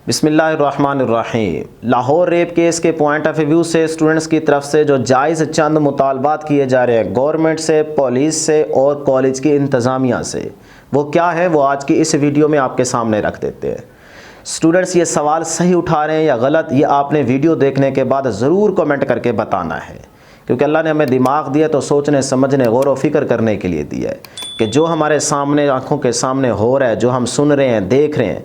बिस्मिल्लाहिर्रहमानिर्रहीम। Lahore rape case के point of view से स्टूडेंट्स की तरफ से जो जायज़ चंद मुतालबात किए जा रहे हैं गवर्नमेंट से, पुलिस से और कॉलेज की इंतज़ामिया से, वो क्या है वो आज की इस वीडियो में आपके सामने रख देते हैं। स्टूडेंट्स ये सवाल सही उठा रहे हैं या गलत, ये आपने वीडियो देखने के बाद ज़रूर कमेंट करके बताना है, क्योंकि अल्लाह ने हमें दिमाग दिया तो सोचने समझने गौर व फिक्र करने के लिए दिया है कि जो हमारे सामने आँखों के सामने हो रहा है, जो हम सुन रहे हैं, देख रहे हैं,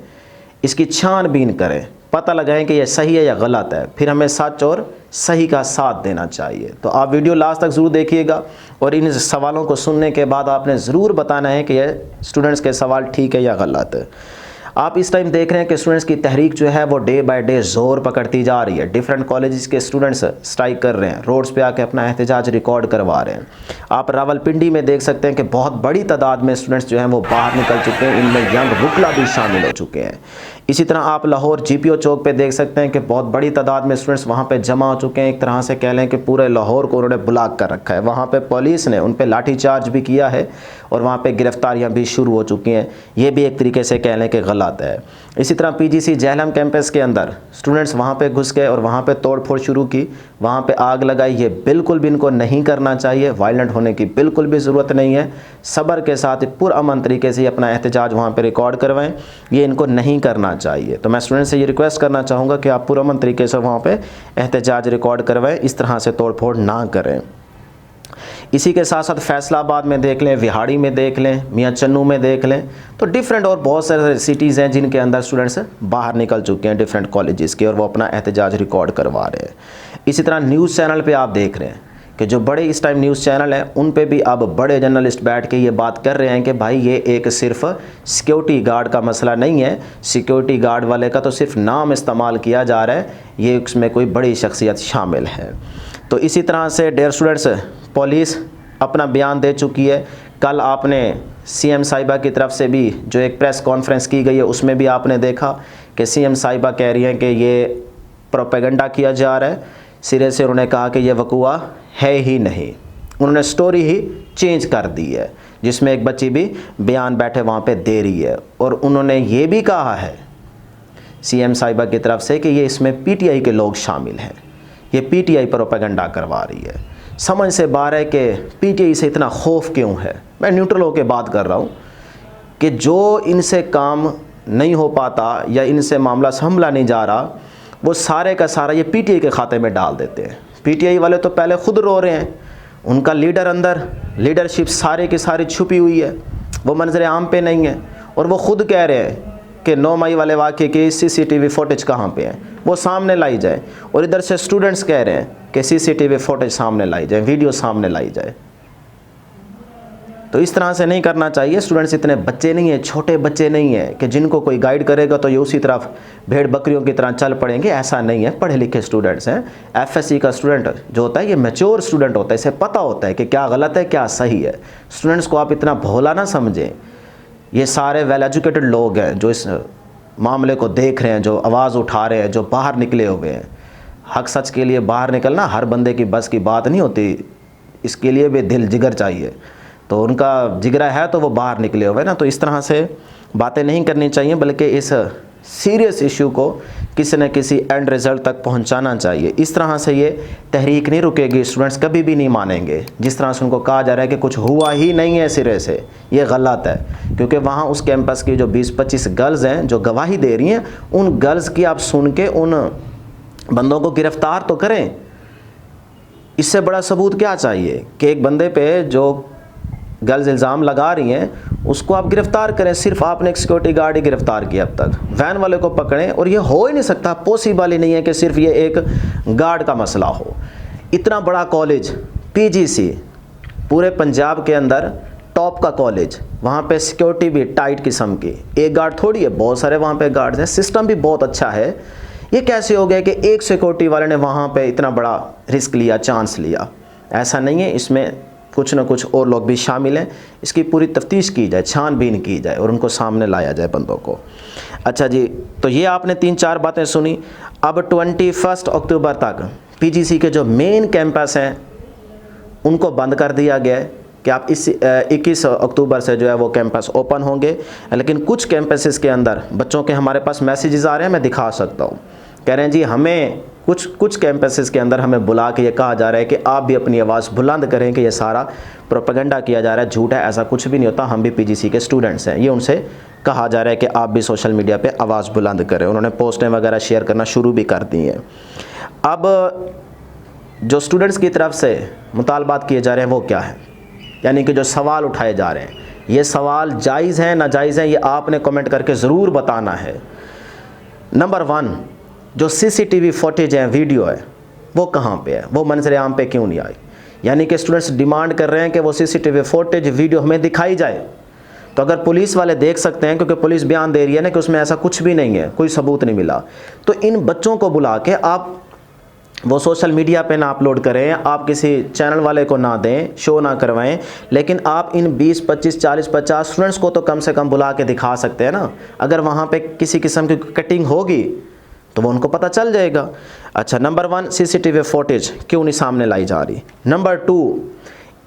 इसकी छानबीन करें, पता लगाएं कि यह सही है या गलत है, फिर हमें सच और सही का साथ देना चाहिए। तो आप वीडियो लास्ट तक ज़रूर देखिएगा और इन सवालों को सुनने के बाद आपने ज़रूर बताना है कि यह स्टूडेंट्स के सवाल ठीक है या गलत है। आप इस टाइम देख रहे हैं कि स्टूडेंट्स की तहरीक जो है वो डे बाय डे ज़ोर पकड़ती जा रही है। डिफरेंट कॉलेजेस के स्टूडेंट्स स्ट्राइक कर रहे हैं, रोड्स पे आके अपना एहतजाज रिकॉर्ड करवा रहे हैं। आप रावलपिंडी में देख सकते हैं कि बहुत बड़ी तादाद में स्टूडेंट्स जो हैं वो बाहर निकल चुके हैं, इनमें यंग वुकला भी शामिल हो चुके हैं। इसी तरह आप लाहौर GPO चौक पे देख सकते हैं कि बहुत बड़ी तादाद में स्टूडेंट्स वहाँ पे जमा हो चुके हैं। एक तरह से कह लें कि पूरे लाहौर को उन्होंने ब्लॉक कर रखा है। वहाँ पे पुलिस ने उन पे लाठीचार्ज भी किया है और वहाँ पे गिरफ्तारियाँ भी शुरू हो चुकी हैं। ये भी एक तरीके से कह लें कि गलत है। इसी तरह PGC जहलम कैंपस के अंदर स्टूडेंट्स वहाँ पे घुस गए और वहाँ पे तोड़फोड़ शुरू की, वहाँ पे आग लगाई। ये बिल्कुल भी इनको नहीं करना चाहिए, वायलेंट होने की बिल्कुल भी ज़रूरत नहीं है। सब्र के साथ पुरअमन तरीके से अपना एहतजाज वहाँ पे रिकॉर्ड करवाएं, ये इनको नहीं करना चाहिए। तो मैं स्टूडेंट से ये रिक्वेस्ट करना चाहूँगा कि आप पुरअमन तरीके से वहाँ पे एहतजाज रिकॉर्ड करवाएं, इस तरह से तोड़फोड़ ना करें। इसी के साथ साथ फैसलाबाद में देख लें, विहाड़ी में देख लें, मियाँ चन्नू में देख लें, तो डिफरेंट और बहुत सारे सिटीज़ हैं जिनके अंदर स्टूडेंट्स बाहर निकल चुके हैं डिफरेंट कॉलेजेस के और वो अपना एहतजाज रिकॉर्ड करवा रहे हैं। इसी तरह न्यूज़ चैनल पे आप देख रहे हैं कि जो बड़े इस टाइम न्यूज़ चैनल हैं उन पे भी अब बड़े जर्नलिस्ट बैठ के ये बात कर रहे हैं कि भाई ये एक सिर्फ सिक्योरिटी गार्ड का मसला नहीं है, सिक्योरिटी गार्ड वाले का तो सिर्फ नाम इस्तेमाल किया जा रहा है, ये उसमें कोई बड़ी शख्सियत शामिल है। तो इसी तरह से डियर स्टूडेंट्स, पुलिस अपना बयान दे चुकी है। कल आपने CM साहिबा की तरफ से भी जो एक प्रेस कॉन्फ्रेंस की गई है उसमें भी आपने देखा कि CM साहिबा कह रही हैं कि ये प्रोपेगेंडा किया जा रहा है। सिरे से उन्होंने कहा कि यह वक़ुआ है ही नहीं, उन्होंने स्टोरी ही चेंज कर दी है, जिसमें एक बच्ची भी बयान बैठे वहाँ पे दे रही है। और उन्होंने ये भी कहा है CM साहिबा की तरफ से कि ये इसमें PTI के लोग शामिल हैं, ये PTI प्रोपेगेंडा करवा रही है। समझ से बाहर है कि PTI से इतना खौफ क्यों है। मैं न्यूट्रल होकर बात कर रहा हूँ कि जो इनसे काम नहीं हो पाता या इनसे मामला संभला नहीं जा रहा, वो सारे का सारा ये PTI के खाते में डाल देते हैं। PTI वाले तो पहले खुद रो रहे हैं, उनका लीडर अंदर, लीडरशिप सारे की सारी छुपी हुई है, वो मंजर आम पे नहीं है। और वो खुद कह रहे हैं कि 9 मई वाले वाक़े की CCTV फुटेज कहाँ पे है, वो सामने लाई जाए। और इधर से स्टूडेंट्स कह रहे हैं कि CCTV फुटेज सामने लाई जाए, वीडियो सामने लाई जाए। तो इस तरह से नहीं करना चाहिए। स्टूडेंट्स इतने बच्चे नहीं हैं, छोटे बच्चे नहीं हैं कि जिनको कोई गाइड करेगा तो ये उसी तरफ भेड़ बकरियों की तरह चल पड़ेंगे, ऐसा नहीं है। पढ़े लिखे स्टूडेंट्स हैं। FSC का स्टूडेंट जो होता है ये मैच्योर स्टूडेंट होता है, इसे पता होता है कि क्या गलत है क्या सही है। स्टूडेंट्स को आप इतना भोला ना समझें। ये सारे वेल एजुकेटेड लोग हैं जो इस मामले को देख रहे हैं, जो आवाज़ उठा रहे हैं, जो बाहर निकले हुए हैं। हक सच के लिए बाहर निकलना हर बंदे की बस की बात नहीं होती, इसके लिए भी दिल जिगर चाहिए। तो उनका जिगरा है तो वो बाहर निकले हुए ना। तो इस तरह से बातें नहीं करनी चाहिए, बल्कि इस सीरियस इशू को किसी न किसी एंड रिज़ल्ट तक पहुंचाना चाहिए। इस तरह से ये तहरीक नहीं रुकेगी, स्टूडेंट्स कभी भी नहीं मानेंगे। जिस तरह से उनको कहा जा रहा है कि कुछ हुआ ही नहीं है सिरे से, ये गलत है। क्योंकि वहाँ उस कैंपस की जो 20-25 गर्ल्स हैं जो गवाही दे रही हैं, उन गर्ल्स की आप सुन के उन बंदों को गिरफ़्तार तो करें। इससे बड़ा सबूत क्या चाहिए कि एक बंदे पे जो गर्ल्स इल्ज़ाम लगा रही हैं उसको आप गिरफ़्तार करें। सिर्फ आपने एक सिक्योरिटी गार्ड ही गिरफ़्तार किया अब तक, वैन वाले को पकड़ें। और ये हो ही नहीं सकता, पॉसिबल ही नहीं है कि सिर्फ ये एक गार्ड का मसला हो। इतना बड़ा कॉलेज PGC पूरे पंजाब के अंदर टॉप का कॉलेज, वहाँ पे सिक्योरिटी भी टाइट किस्म की, एक गार्ड थोड़ी है, बहुत सारे वहाँ पे गार्ड्स हैं, सिस्टम भी बहुत अच्छा है। ये कैसे हो गया कि एक सिक्योरिटी वाले ने वहाँ पे इतना बड़ा रिस्क लिया, चांस लिया? ऐसा नहीं है, इसमें कुछ ना कुछ और लोग भी शामिल हैं। इसकी पूरी तफ्तीश की जाए, छानबीन की जाए और उनको सामने लाया जाए बंदों को। अच्छा जी, तो ये आपने 3-4 बातें सुनी। अब 21 अक्टूबर तक PGC के जो मेन कैंपस हैं उनको बंद कर दिया गया है कि आप इस 21 अक्टूबर से जो है वो कैंपस ओपन होंगे, लेकिन कुछ कैंपसेस के अंदर बच्चों के हमारे पास मैसेजेस आ रहे हैं, मैं दिखा सकता हूँ। कह रहे हैं जी हमें कुछ कैंपसेस के अंदर हमें बुला के ये कहा जा रहा है कि आप भी अपनी आवाज़ बुलंद करें कि ये सारा प्रोपेगेंडा किया जा रहा है, झूठ है, ऐसा कुछ भी नहीं होता, हम भी पीजीसी के स्टूडेंट्स हैं। ये उनसे कहा जा रहा है कि आप भी सोशल मीडिया पे आवाज़ बुलंद करें। उन्होंने पोस्टें वगैरह शेयर करना शुरू भी कर दी हैं। अब जो स्टूडेंट्स की तरफ से मुतालबात किए जा रहे हैं वो क्या है, यानी कि जो सवाल उठाए जा रहे हैं, ये सवाल जायज़ हैं नाजायज़ हैं, ये आपने कमेंट करके ज़रूर बताना है। नंबर 1, जो सीसीटीवी फुटेज है, वीडियो है, वो कहाँ पे है, वो मंजर आम पे क्यों नहीं आई? यानी कि स्टूडेंट्स डिमांड कर रहे हैं कि वो सीसीटीवी फुटेज वीडियो हमें दिखाई जाए। तो अगर पुलिस वाले देख सकते हैं, क्योंकि पुलिस बयान दे रही है ना कि उसमें ऐसा कुछ भी नहीं है, कोई सबूत नहीं मिला, तो इन बच्चों को बुला के आप वो सोशल मीडिया पे ना अपलोड करें, आप किसी चैनल वाले को ना दें, शो ना करवाएं, लेकिन आप इन 20, 25, 40, 50 स्टूडेंट्स को तो कम से कम बुला के दिखा सकते हैं ना। अगर वहाँ पे किसी किस्म की कटिंग होगी तो वो उनको पता चल जाएगा। अच्छा, नंबर 1 सीसीटीवी फुटेज क्यों नहीं सामने लाई जा रही? नंबर 2,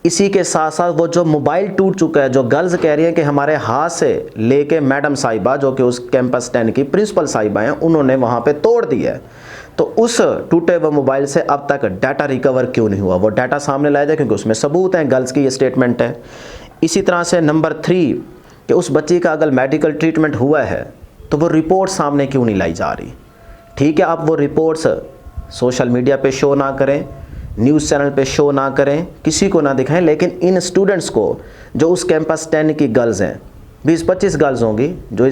इसी के साथ साथ वो जो मोबाइल टूट चुका है, जो गर्ल्स कह रही हैं कि हमारे हाथ से लेके मैडम साहिबा जो कि उस कैंपस 10 की प्रिंसिपल साहिबा हैं, उन्होंने वहाँ पे तोड़ दिया है, तो उस टूटे हुए मोबाइल से अब तक डाटा रिकवर क्यों नहीं हुआ? वो डाटा सामने लाया जाए, क्योंकि उसमें सबूत हैं, गर्ल्स की ये स्टेटमेंट है। इसी तरह से नंबर 3 कि उस बच्ची का अगर मेडिकल ट्रीटमेंट हुआ है तो वो रिपोर्ट सामने क्यों नहीं लाई जा रही? ठीक है, आप वो रिपोर्ट्स सोशल मीडिया पे शो ना करें, न्यूज़ चैनल पे शो ना करें, किसी को ना दिखाएं, लेकिन इन स्टूडेंट्स को जो उस कैंपस 10 की गर्ल्स हैं, 20-25 गर्ल्स होंगी जो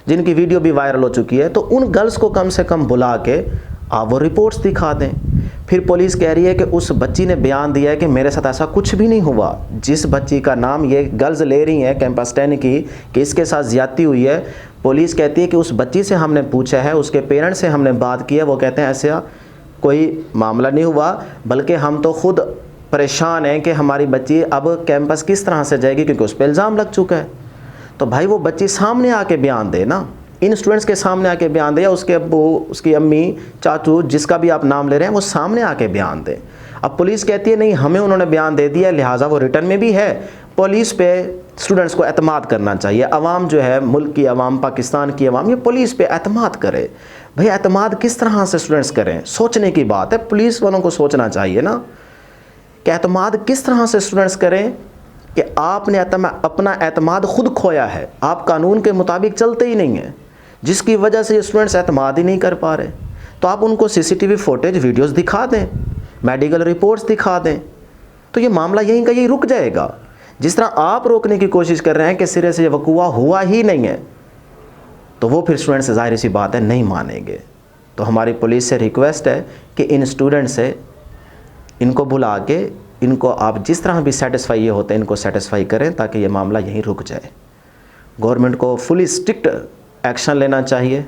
जिनकी वीडियो भी वायरल हो चुकी है, तो उन गर्ल्स को कम से कम बुला के आप वो रिपोर्ट्स दिखा दें। फिर पुलिस कह रही है कि उस बच्ची ने बयान दिया है कि मेरे साथ ऐसा कुछ भी नहीं हुआ। जिस बच्ची का नाम ये गर्ल्स ले रही हैं कैंपस 10 की कि इसके साथ ज़्यादती हुई है, पुलिस कहती है कि उस बच्ची से हमने पूछा है, उसके पेरेंट्स से हमने बात की है, वो कहते हैं ऐसा कोई मामला नहीं हुआ, बल्कि हम तो खुद परेशान हैं कि हमारी बच्ची अब कैंपस किस तरह से जाएगी, क्योंकि उस पर इल्ज़ाम लग चुका है। तो भाई वो बच्ची सामने आके बयान दे ना, इन स्टूडेंट्स के सामने आके बयान दे, या उसके अब्बू, उसकी अम्मी, चाचू, जिसका भी आप नाम ले रहे हैं, वो सामने आके बयान दें। अब पुलिस कहती है नहीं, हमें उन्होंने बयान दे दिया, लिहाजा वो रिटर्न में भी है। पुलिस पे स्टूडेंट्स को एतमाद करना चाहिए। अवाम जो है, मुल्क की अवाम, पाकिस्तान की अवाम, ये पुलिस पे एतमाद करे। भाई एतमाद किस तरह से स्टूडेंट्स करें, सोचने की बात है, पुलिस वालों को सोचना चाहिए ना कि एतमाद किस तरह से स्टूडेंट्स करें कि आपने अपना एतमाद खुद खोया है, आप कानून के मुताबिक चलते ही नहीं हैं, जिसकी वजह से ये स्टूडेंट्स एतमाद ही नहीं कर पा रहे। तो आप उनको सीसीटीवी फुटेज वीडियोस दिखा दें, मेडिकल रिपोर्ट्स दिखा दें, तो ये मामला यहीं का यहीं रुक जाएगा। जिस तरह आप रोकने की कोशिश कर रहे हैं कि सिरे से ये वक़ूआ हुआ ही नहीं है, तो वो फिर स्टूडेंट्स ज़ाहिर सी बात है नहीं मानेंगे। तो हमारी पुलिस से रिक्वेस्ट है कि इन स्टूडेंट से इनको बुला के इनको आप जिस तरह भी सेटिस्फाई ये होते हैं इनको सेटिस्फाई करें, ताकि ये मामला यहीं रुक जाए। गवर्नमेंट को फुली स्ट्रिक्ट एक्शन लेना चाहिए,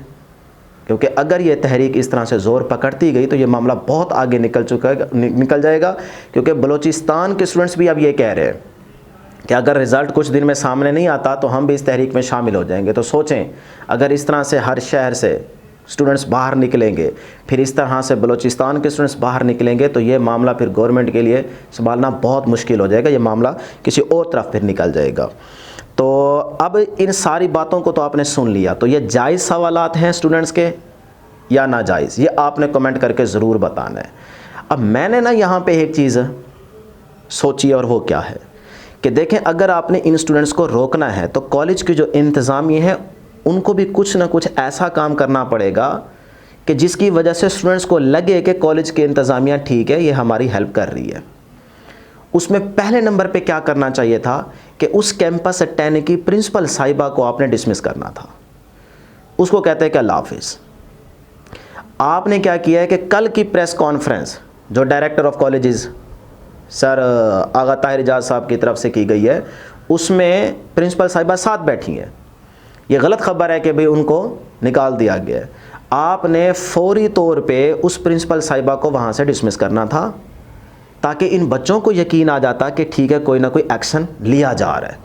क्योंकि अगर ये तहरीक इस तरह से ज़ोर पकड़ती गई तो ये मामला बहुत आगे निकल जाएगा। क्योंकि बलूचिस्तान के स्टूडेंट्स भी अब ये कह रहे हैं कि अगर रिज़ल्ट कुछ दिन में सामने नहीं आता तो हम भी इस तहरीक में शामिल हो जाएंगे। तो सोचें, अगर इस तरह से हर शहर से स्टूडेंट्स बाहर निकलेंगे, फिर इस तरह से बलूचिस्तान के स्टूडेंट्स बाहर निकलेंगे, तो ये मामला फिर गवर्नमेंट के लिए संभालना बहुत मुश्किल हो जाएगा, ये मामला किसी और तरफ फिर निकल जाएगा। तो अब इन सारी बातों को तो आपने सुन लिया, तो ये जायज़ सवालात हैं स्टूडेंट्स के या नाजायज़, ये आपने कमेंट करके ज़रूर बताना है। अब मैंने ना यहाँ पे एक चीज़ सोची, और वो क्या है कि देखें, अगर आपने इन स्टूडेंट्स को रोकना है तो कॉलेज की जो इंतज़ामिया है उनको भी कुछ ना कुछ ऐसा काम करना पड़ेगा कि जिसकी वजह से स्टूडेंट्स को लगे कि कॉलेज की इंतज़ामिया ठीक है, ये हमारी हेल्प कर रही है। उसमें पहले नंबर पे क्या करना चाहिए था कि उस कैंपस 10 की प्रिंसिपल साहिबा को आपने डिसमिस करना था। उसको कहते हैं कि अल्लाह हाफिज़। आपने क्या किया है कि कल की प्रेस कॉन्फ्रेंस जो डायरेक्टर ऑफ कॉलेजेस सर आगा ताहिर इजाज़ साहब की तरफ से की गई है, उसमें प्रिंसिपल साहिबा साथ बैठी हैं। ये गलत खबर है कि भाई उनको निकाल दिया गया है। आपने फौरी तौर पे उस प्रिंसिपल साहिबा को वहाँ से डिसमिस करना था, ताकि इन बच्चों को यकीन आ जाता कि ठीक है, कोई ना कोई एक्शन लिया जा रहा है।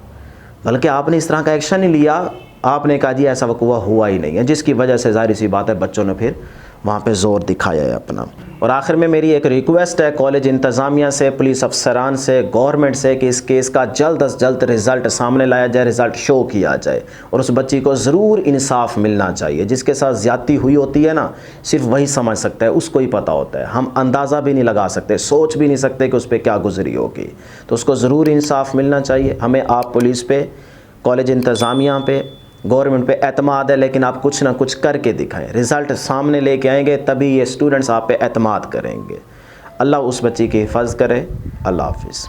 बल्कि आपने इस तरह का एक्शन नहीं लिया, आपने कहा जी ऐसा वक़ूआ हुआ ही नहीं है, जिसकी वजह से ज़ाहिर सी बात है बच्चों ने फिर वहाँ पे ज़ोर दिखाया है अपना। और आखिर में मेरी एक रिक्वेस्ट है कॉलेज इंतज़ामिया से, पुलिस अफसरान से, गवर्नमेंट से कि इस केस का जल्द अज जल्द रिज़ल्ट सामने लाया जाए, रिज़ल्ट शो किया जाए और उस बच्ची को ज़रूर इंसाफ मिलना चाहिए। जिसके साथ ज़्यादती हुई होती है ना, सिर्फ वही समझ सकता है, उसको ही पता होता है। हम अंदाज़ा भी नहीं लगा सकते, सोच भी नहीं सकते कि उस पर क्या गुजरी होगी। तो उसको ज़रूर इंसाफ मिलना चाहिए। हमें आप पुलिस पे, कॉलेज इंतज़ामिया पे, गवर्नमेंट पे एतमाद है, लेकिन आप कुछ ना कुछ करके दिखाएं, रिज़ल्ट सामने लेके आएंगे तभी ये स्टूडेंट्स आप पे एतमाद करेंगे। अल्लाह उस बच्ची की हिफाज़त करे। अल्लाह हाफिज़।